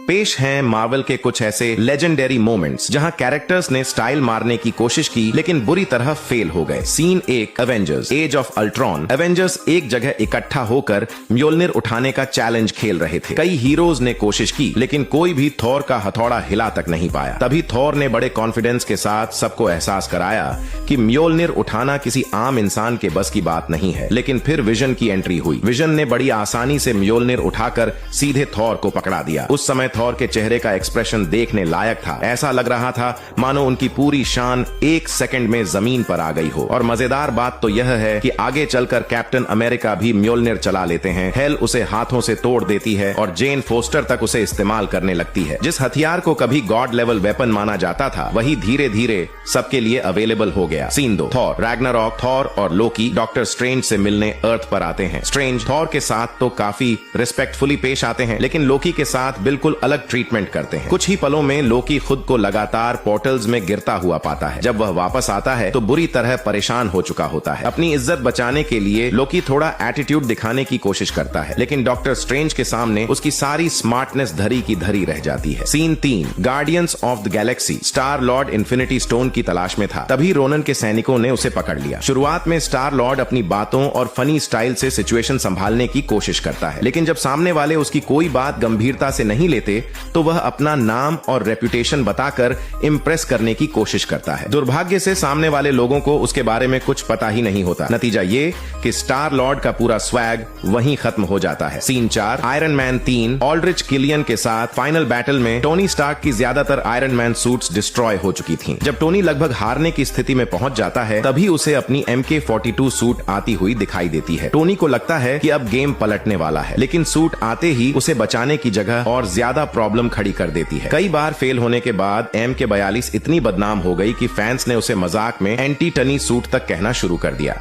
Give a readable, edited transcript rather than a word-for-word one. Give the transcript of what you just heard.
पेश हैं मार्वल के कुछ ऐसे लेजेंडरी मोमेंट्स जहां कैरेक्टर्स ने स्टाइल मारने की कोशिश की लेकिन बुरी तरह फेल हो गए। Scene 1, Avengers Age of Ultron. Avengers एक जगह इकट्ठा होकर म्योल्निर उठाने का चैलेंज खेल रहे थे। कई हीरोज ने कोशिश की लेकिन कोई भी थॉर का हथौड़ा हिला तक नहीं पाया। तभी थॉर ने बड़े कॉन्फिडेंस के साथ सबको एहसास कराया कि म्योल्निर उठाना किसी आम इंसान के बस की बात नहीं है। लेकिन फिर विजन की एंट्री हुई। विजन ने बड़ी आसानी से म्योल्निर उठाकर सीधे थॉर को पकड़ा दिया। उस समय थॉर के चेहरे का एक्सप्रेशन देखने लायक था। ऐसा लग रहा था मानो उनकी पूरी शान एक सेकंड में जमीन पर आ गई हो। और मजेदार बात तो यह है कि आगे चलकर कैप्टन अमेरिका भी म्योल्निर चला लेते हैं। हेल उसे हाथों से तोड़ देती है और जेन फोस्टर तक उसे इस्तेमाल करने लगती है। जिस हथियार को कभी गॉड लेवल वेपन माना जाता था वही धीरे धीरे सबके लिए अवेलेबल हो गया। Scene 2, Thor Ragnarok. थॉर और लोकी डॉक्टर स्ट्रेंज से मिलने अर्थ पर आते हैं। स्ट्रेंज थॉर के साथ तो काफी रिस्पेक्टफुली पेश आते हैं लेकिन लोकी के साथ बिल्कुल अलग ट्रीटमेंट करते हैं। कुछ ही पलों में लोकी खुद को लगातार पोर्टल्स में गिरता हुआ पाता है। जब वह वापस आता है तो बुरी तरह परेशान हो चुका होता है। अपनी इज्जत बचाने के लिए लोकी थोड़ा एटीट्यूड दिखाने की कोशिश करता है लेकिन डॉक्टर स्ट्रेंज के सामने उसकी सारी स्मार्टनेस धरी की धरी रह जाती है। Scene 3, Guardians of the Galaxy. Star Lord Infinity Stone की तलाश में था। तभी रोनन के सैनिकों ने उसे पकड़ लिया। शुरुआत में स्टार लॉर्ड अपनी बातों और फनी स्टाइल से सिचुएशन संभालने की कोशिश करता है लेकिन जब सामने वाले उसकी कोई बात गंभीरता से नहीं लेते तो वह अपना नाम और रेपुटेशन बताकर इम्प्रेस करने की कोशिश करता है। दुर्भाग्य से सामने वाले लोगों को उसके बारे में कुछ पता ही नहीं होता। नतीजा ये कि स्टार लॉर्ड का पूरा स्वैग वहीं खत्म हो जाता है। Scene 4, Iron Man 3। Aldrich Killian के साथ फाइनल बैटल में टोनी स्टार्क की ज्यादातर आयरन मैन सूट्स डिस्ट्रॉय हो चुकी थीं। जब टोनी लगभग हारने की स्थिति में पहुंच जाता है तभी उसे अपनी MK-42 सूट आती हुई दिखाई देती है। टोनी को लगता है कि अब गेम पलटने वाला है लेकिन सूट आते ही उसे बचाने की जगह और ज्यादा प्रॉब्लम खड़ी कर देती है। कई बार फेल होने के बाद MK-42 इतनी बदनाम हो गई कि फैंस ने उसे मजाक में एंटी टनी सूट तक कहना शुरू कर दिया।